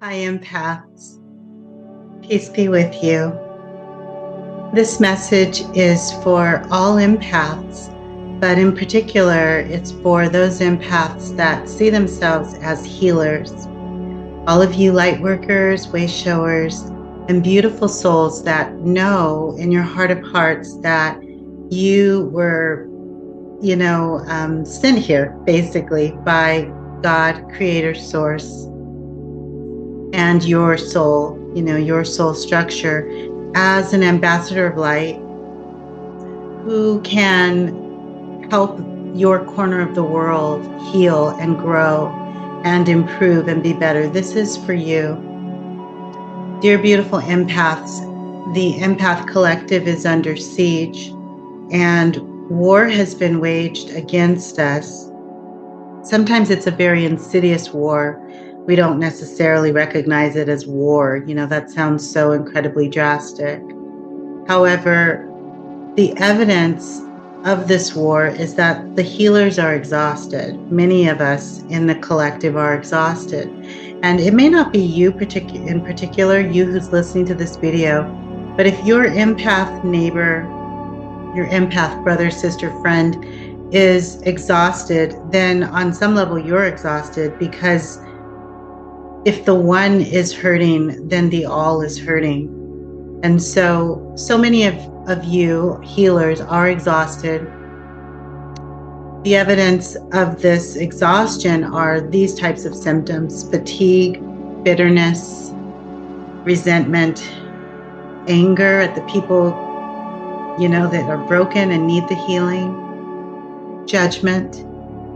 Hi, Empaths. Peace be with you. This message is for all empaths, but in particular, it's for those empaths that see themselves as healers. All of you light workers, way showers, and beautiful souls that know in your heart of hearts that you were, sent here basically by God, Creator, Source, and your soul, your soul structure as an ambassador of light who can help your corner of the world heal and grow and improve and be better. This is for you. Dear beautiful empaths, the Empath Collective is under siege and war has been waged against us. Sometimes it's a very insidious war. We don't necessarily recognize it as war. That sounds so incredibly drastic. However, the evidence of this war is that the healers are exhausted. Many of us in the collective are exhausted. And it may not be you in particular, you who's listening to this video, but if your empath neighbor, your empath brother, sister, friend is exhausted, then on some level you're exhausted, because if the one is hurting, then the all is hurting. And so many of you healers are exhausted. The evidence of this exhaustion are these types of symptoms: fatigue, bitterness, resentment, anger at the people, that are broken and need the healing, judgment,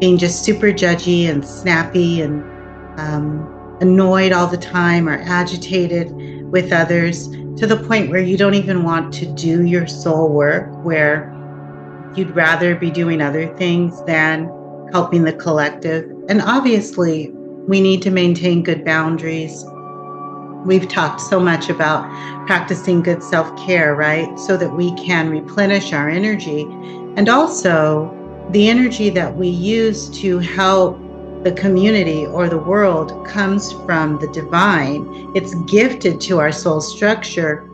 being just super judgy and snappy and annoyed all the time or agitated with others, to the point where you don't even want to do your soul work, where you'd rather be doing other things than helping the collective. And obviously, we need to maintain good boundaries. We've talked so much about practicing good self-care, right? So that we can replenish our energy. And also, the energy that we use to help the community or the world comes from the divine. It's gifted to our soul structure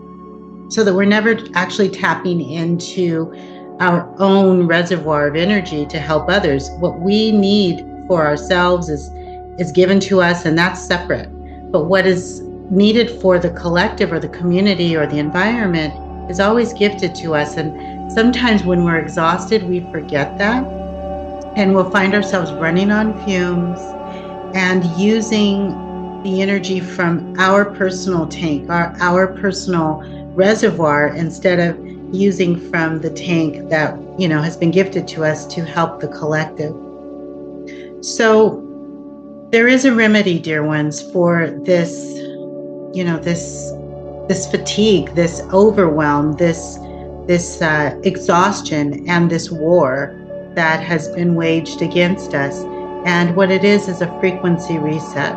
so that we're never actually tapping into our own reservoir of energy to help others. What we need for ourselves is given to us, and that's separate. But what is needed for the collective or the community or the environment is always gifted to us. And sometimes when we're exhausted, we forget that. And we'll find ourselves running on fumes and using the energy from our personal tank, our personal reservoir, instead of using from the tank that, has been gifted to us to help the collective. So there is a remedy, dear ones, for this, this fatigue, this overwhelm, this exhaustion, and this war that has been waged against us. And what it is a frequency reset.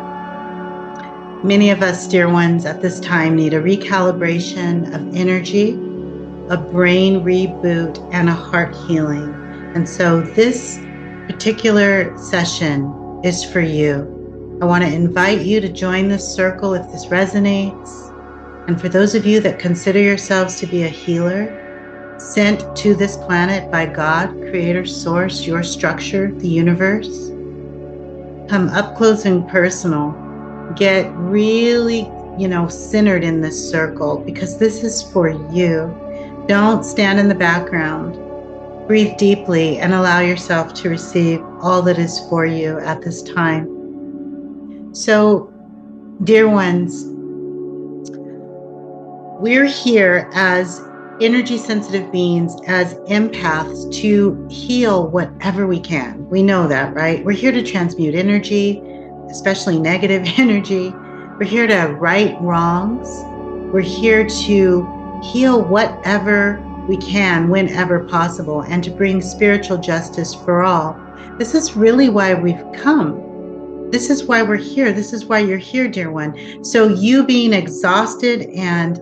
Many of us, dear ones, at this time need a recalibration of energy, a brain reboot, and a heart healing. And so this particular session is for you. I want to invite you to join this circle if this resonates. And for those of you that consider yourselves to be a healer, sent to this planet by God, Creator, Source, your structure, the universe, come up close and personal. Get really, centered in this circle, because this is for you. Don't stand in the background. Breathe deeply and allow yourself to receive all that is for you at this time. So, dear ones, we're here as energy sensitive beings, as empaths, to heal whatever we can. We know that, right? We're here to transmute energy, especially negative energy. We're here to right wrongs. We're here to heal whatever we can, whenever possible, and to bring spiritual justice for all. This is really why we've come. This is why we're here. This is why you're here, dear one. So you being exhausted and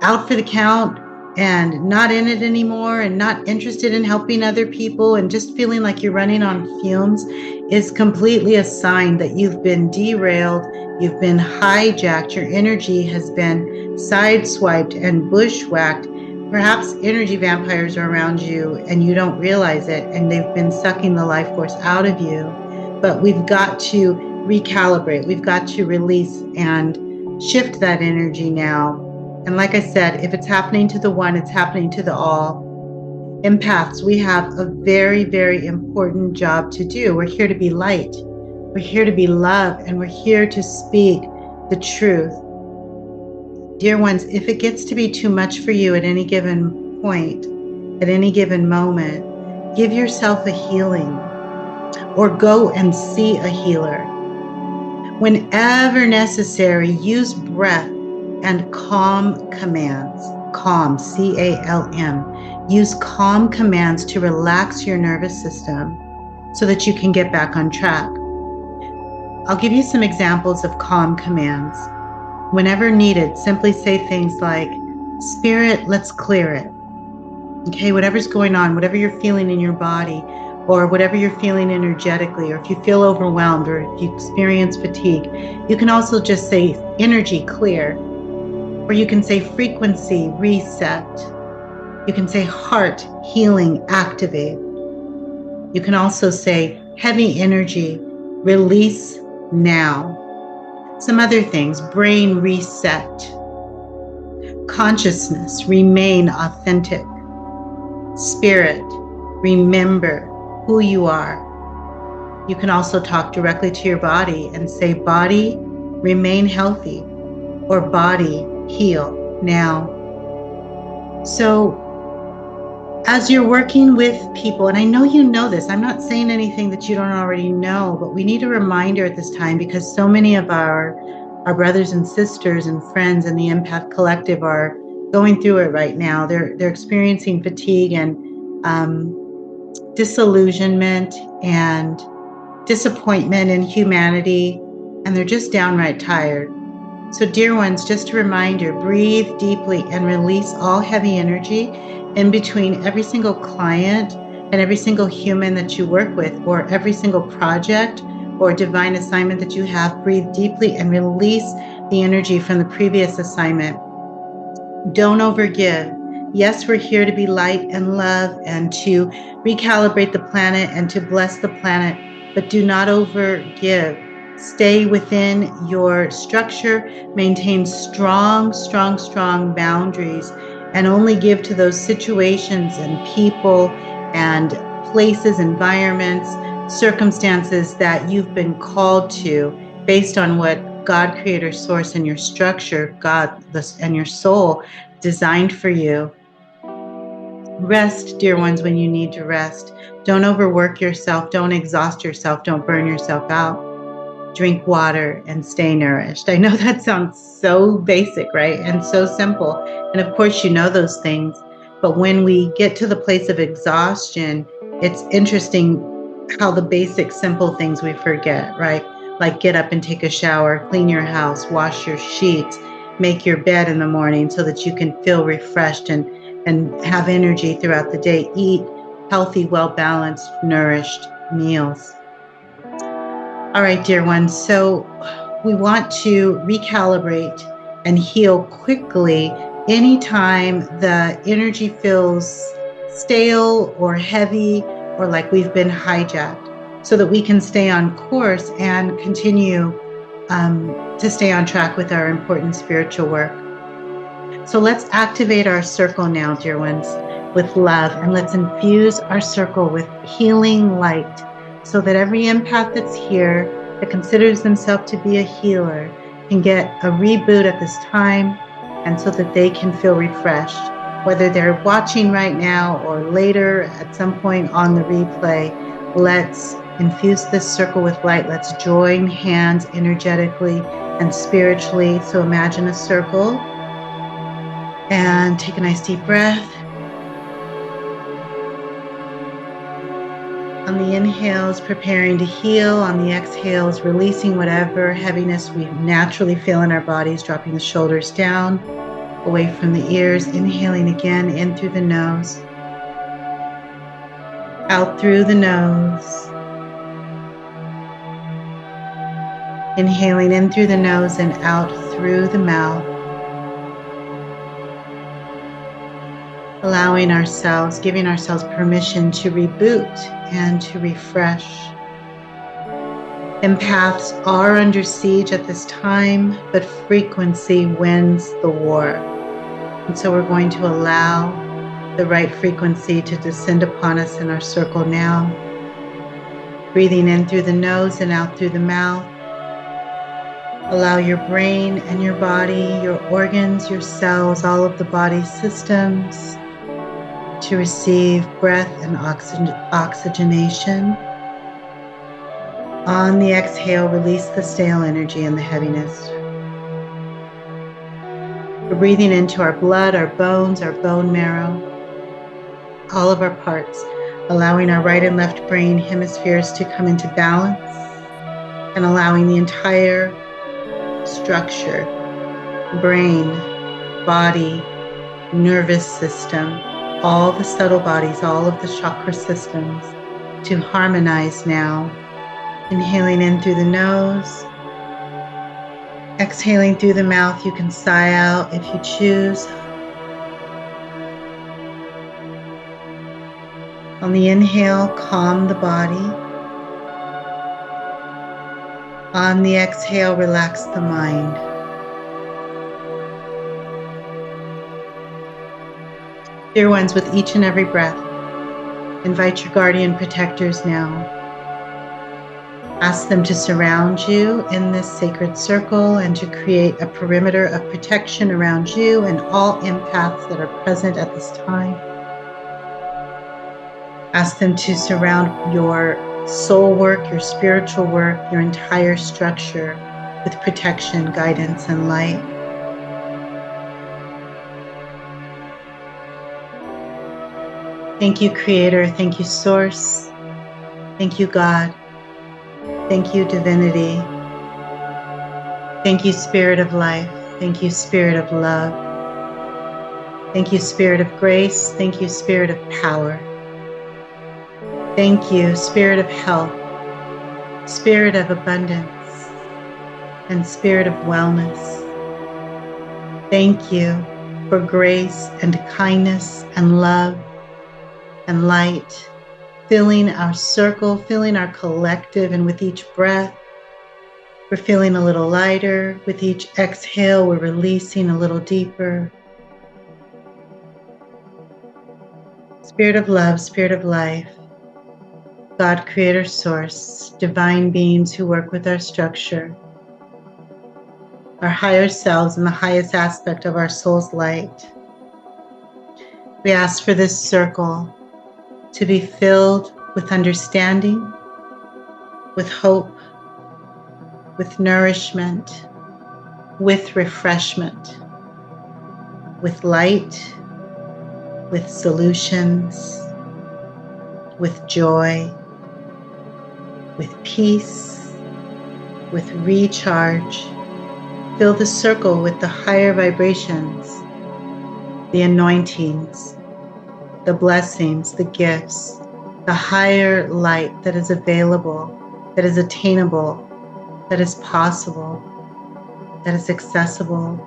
out for the count and not in it anymore and not interested in helping other people and just feeling like you're running on fumes is completely a sign that you've been derailed You've been hijacked. Your energy has been sideswiped and bushwhacked. Perhaps energy vampires are around you and you don't realize it, and they've been sucking the life force out of you. But we've got to recalibrate. We've got to release and shift that energy now. And like I said, if it's happening to the one, it's happening to the all. Empaths, we have a very, very important job to do. We're here to be light. We're here to be love, and we're here to speak the truth. Dear ones, if it gets to be too much for you at any given point, at any given moment, give yourself a healing or go and see a healer. Whenever necessary, use breath and calm commands. Calm, C-A-L-M. Use calm commands to relax your nervous system so that you can get back on track. I'll give you some examples of calm commands. Whenever needed, simply say things like, Spirit, let's clear it. Okay, whatever's going on, whatever you're feeling in your body, or whatever you're feeling energetically, or if you feel overwhelmed, or if you experience fatigue, you can also just say energy clear, or you can say frequency reset. You can say heart healing activate. You can also say heavy energy release now. Some other things, brain reset. Consciousness, remain authentic. Spirit, remember who you are. You can also talk directly to your body and say, body, remain healthy, or body, heal now. So as you're working with people, and I know you know this, I'm not saying anything that you don't already know, but we need a reminder at this time because so many of our brothers and sisters and friends in the Empath Collective are going through it right now. They're experiencing fatigue and disillusionment and disappointment in humanity, and they're just downright tired. So dear ones, just a reminder, breathe deeply and release all heavy energy in between every single client and every single human that you work with, or every single project or divine assignment that you have. Breathe deeply and release the energy from the previous assignment. Don't overgive. Yes, we're here to be light and love and to recalibrate the planet and to bless the planet, but do not overgive. Stay within your structure, maintain strong boundaries, and only give to those situations and people and places, environments, circumstances that you've been called to based on what God, Creator, Source, and your structure, God and your soul designed for you. Rest, dear ones, when you need to rest. Don't overwork yourself. Don't exhaust yourself. Don't burn yourself out. Drink water and stay nourished. I know that sounds so basic, right? And so simple. And of course, you know those things. But when we get to the place of exhaustion, it's interesting how the basic, simple things we forget, right? Like get up and take a shower, clean your house, wash your sheets, make your bed in the morning so that you can feel refreshed and have energy throughout the day. Eat healthy, well-balanced, nourished meals. All right, dear ones, so we want to recalibrate and heal quickly anytime the energy feels stale or heavy or like we've been hijacked, so that we can stay on course and continue to stay on track with our important spiritual work. So let's activate our circle now, dear ones, with love, and let's infuse our circle with healing light so that every empath that's here that considers themselves to be a healer can get a reboot at this time, and so that they can feel refreshed, whether they're watching right now or later at some point on the replay. Let's infuse this circle with light. Let's join hands energetically and spiritually. So imagine a circle and take a nice deep breath. On the inhales, preparing to heal. On the exhales, releasing whatever heaviness we naturally feel in our bodies, dropping the shoulders down, away from the ears. Inhaling again, in through the nose, out through the nose. Inhaling in through the nose and out through the mouth. Allowing ourselves, giving ourselves permission to reboot and to refresh. Empaths are under siege at this time, but frequency wins the war. And so we're going to allow the right frequency to descend upon us in our circle now. Breathing in through the nose and out through the mouth. Allow your brain and your body, your organs, your cells, all of the body systems to receive breath and oxygenation. On the exhale, release the stale energy and the heaviness. We're breathing into our blood, our bones, our bone marrow, all of our parts, allowing our right and left brain hemispheres to come into balance and allowing the entire structure, brain, body, nervous system, all the subtle bodies, all of the chakra systems to harmonize now. Inhaling in through the nose, exhaling through the mouth. You can sigh out if you choose. On the inhale, calm the body. On the exhale, relax the mind. Dear ones, with each and every breath, invite your guardian protectors now. Ask them to surround you in this sacred circle and to create a perimeter of protection around you and all empaths that are present at this time. Ask them to surround your soul work, your spiritual work, your entire structure with protection, guidance, and light. Thank you, Creator. Thank you, Source. Thank you, God. Thank you, Divinity. Thank you, Spirit of Life. Thank you, Spirit of Love. Thank you, Spirit of Grace. Thank you, Spirit of Power. Thank you, Spirit of Health, Spirit of Abundance, and Spirit of Wellness. Thank you for grace and kindness and love and light, filling our circle, filling our collective, and with each breath, we're feeling a little lighter. With each exhale, we're releasing a little deeper. Spirit of love, Spirit of life, God, Creator, Source, divine beings who work with our structure, our higher selves and the highest aspect of our soul's light. We ask for this circle to be filled with understanding, with hope, with nourishment, with refreshment, with light, with solutions, with joy, with peace, with recharge. Fill the circle with the higher vibrations, the anointings, the blessings, the gifts, the higher light that is available, that is attainable, that is possible, that is accessible.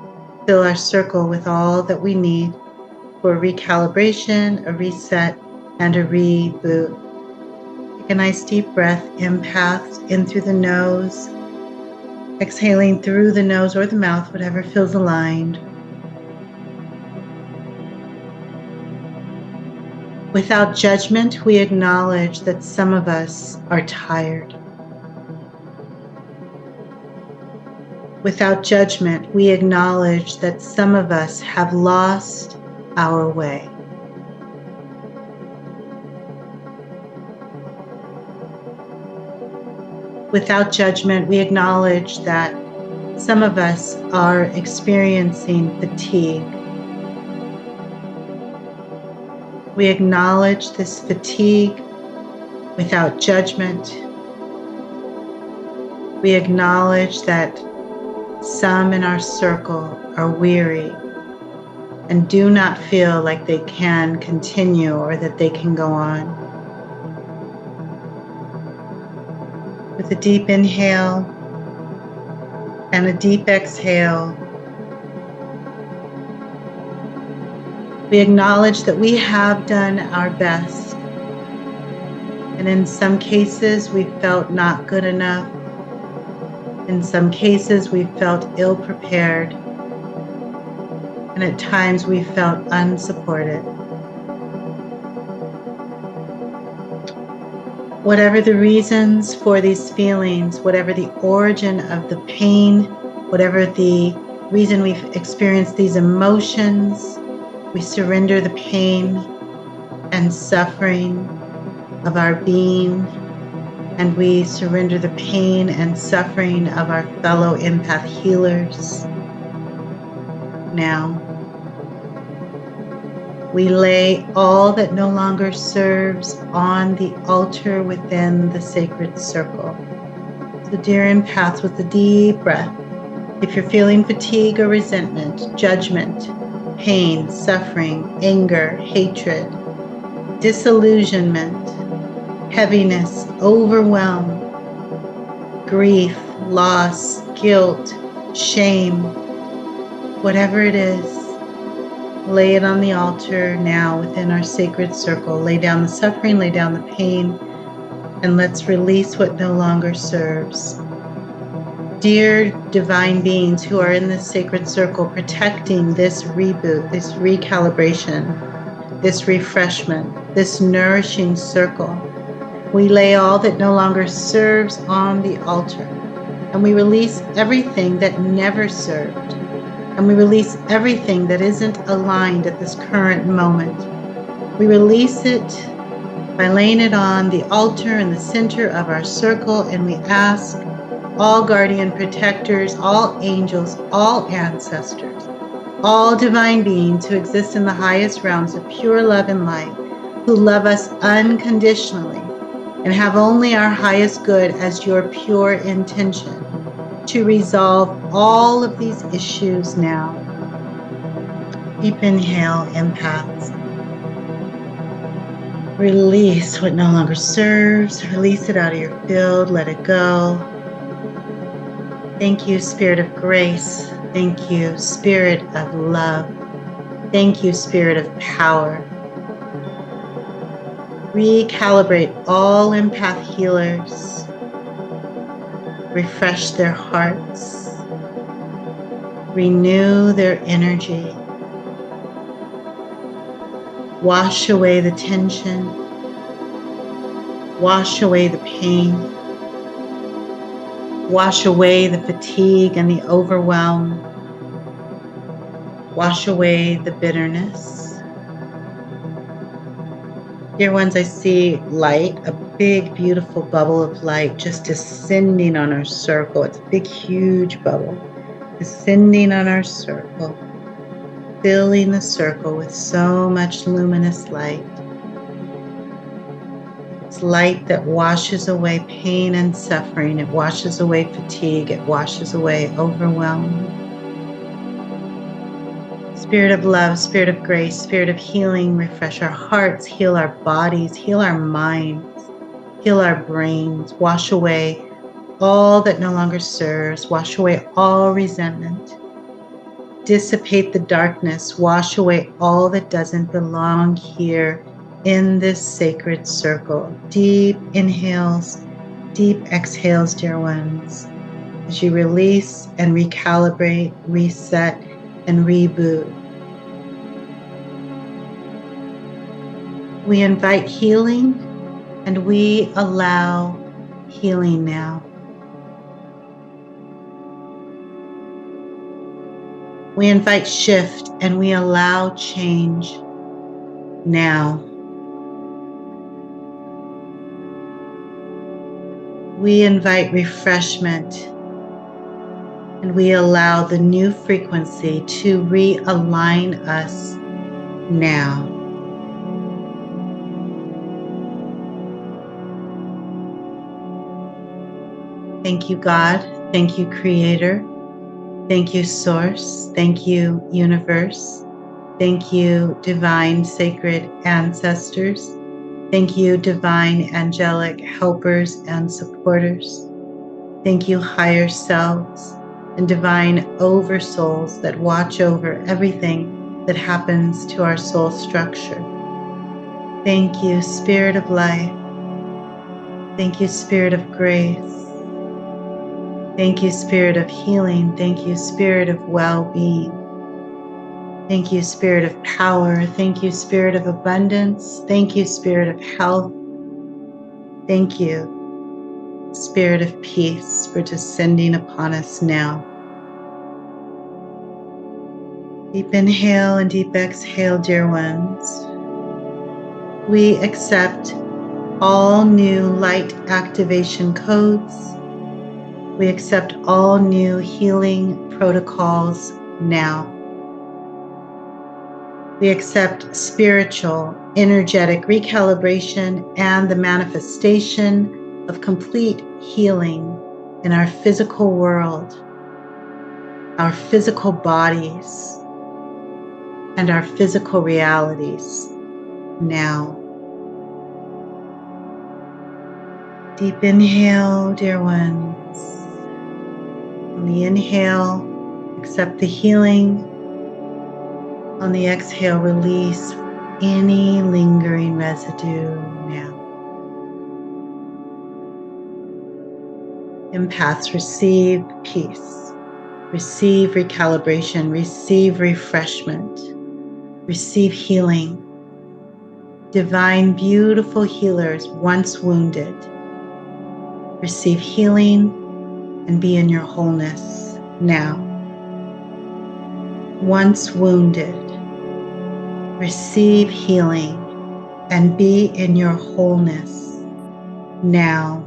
Fill our circle with all that we need for recalibration, a reset, and a reboot. Take a nice deep breath, empath, in through the nose, exhaling through the nose or the mouth, whatever feels aligned. Without judgment, we acknowledge that some of us are tired. Without judgment, we acknowledge that some of us have lost our way. Without judgment, we acknowledge that some of us are experiencing fatigue. We acknowledge this fatigue without judgment. We acknowledge that some in our circle are weary and do not feel like they can continue or that they can go on. With a deep inhale, and a deep exhale. We acknowledge that we have done our best. And in some cases, we felt not good enough. In some cases, we felt ill-prepared. And at times, we felt unsupported. Whatever the reasons for these feelings, whatever the origin of the pain, whatever the reason we've experienced these emotions, we surrender the pain and suffering of our being, and we surrender the pain and suffering of our fellow empath healers. Now, we lay all that no longer serves on the altar within the sacred circle. So, dear empaths, with a deep breath, if you're feeling fatigue or resentment, judgment, pain, suffering, anger, hatred, disillusionment, heaviness, overwhelm, grief, loss, guilt, shame, whatever it is, lay it on the altar now within our sacred circle. Lay down the suffering, lay down the pain, and let's release what no longer serves. Dear divine beings who are in this sacred circle, protecting this reboot, this recalibration, this refreshment, this nourishing circle, we lay all that no longer serves on the altar, and we release everything that never served, and we release everything that isn't aligned at this current moment. We release it by laying it on the altar in the center of our circle, and we ask all guardian protectors, all angels, all ancestors, all divine beings who exist in the highest realms of pure love and light, who love us unconditionally and have only our highest good as your pure intention, to resolve all of these issues now. Deep inhale, empaths. Release what no longer serves. Release it out of your field. Let it go. Thank you, Spirit of Grace. Thank you, Spirit of Love. Thank you, Spirit of Power. Recalibrate all empath healers. Refresh their hearts. Renew their energy. Wash away the tension. Wash away the pain. Wash away the fatigue and the overwhelm. Wash away the bitterness. Dear ones, I see light, a big, beautiful bubble of light just descending on our circle. It's a big, huge bubble descending on our circle, filling the circle with so much luminous light. It's light that washes away pain and suffering. It washes away fatigue. It washes away overwhelm. Spirit of love, Spirit of grace, Spirit of healing, refresh our hearts, heal our bodies, heal our minds, heal our brains, wash away all that no longer serves, wash away all resentment, dissipate the darkness, wash away all that doesn't belong here in this sacred circle. Deep inhales, deep exhales, dear ones, as you release and recalibrate, reset, and reboot. We invite healing, and we allow healing now. We invite shift, and we allow change now. We invite refreshment, and we allow the new frequency to realign us now. Thank you, God. Thank you, Creator. Thank you, Source. Thank you, Universe. Thank you, Divine Sacred Ancestors. Thank you, Divine Angelic Helpers and Supporters. Thank you, Higher Selves. and divine oversouls that watch over everything that happens to our soul structure. Thank you, Spirit of Life. Thank you, Spirit of Grace. Thank you, Spirit of Healing. Thank you, Spirit of Well-being. Thank you, Spirit of Power. Thank you, Spirit of Abundance. Thank you, Spirit of Health. Thank you, Spirit of Peace, for descending upon us now. Deep inhale and deep exhale, dear ones. We accept all new light activation codes. We accept all new healing protocols now. We accept spiritual, energetic recalibration and the manifestation of complete healing in our physical world, our physical bodies, and our physical realities now. Deep inhale, dear ones. On the inhale, accept the healing. On the exhale, release any lingering residue now. Empaths, receive peace, receive recalibration, receive refreshment, receive healing. Divine, beautiful healers once wounded, receive healing and be in your wholeness now. Once wounded, receive healing and be in your wholeness now.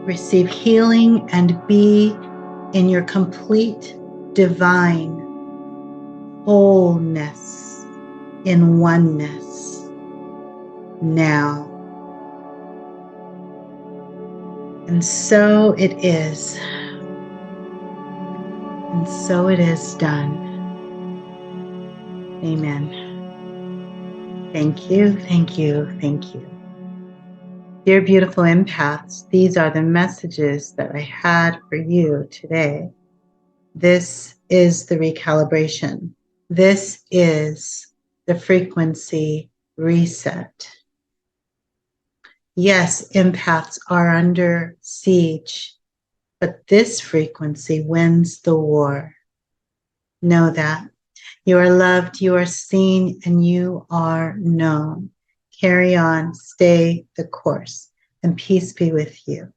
Receive healing and be in your complete divine wholeness, in oneness now. And so it is. And so it is done. Amen. Thank you, thank you, thank you. Dear beautiful empaths, these are the messages that I had for you today. This is the recalibration. This is the frequency reset. Yes, empaths are under siege, but this frequency wins the war. Know that. You are loved, you are seen, and you are known. Carry on, stay the course, and peace be with you.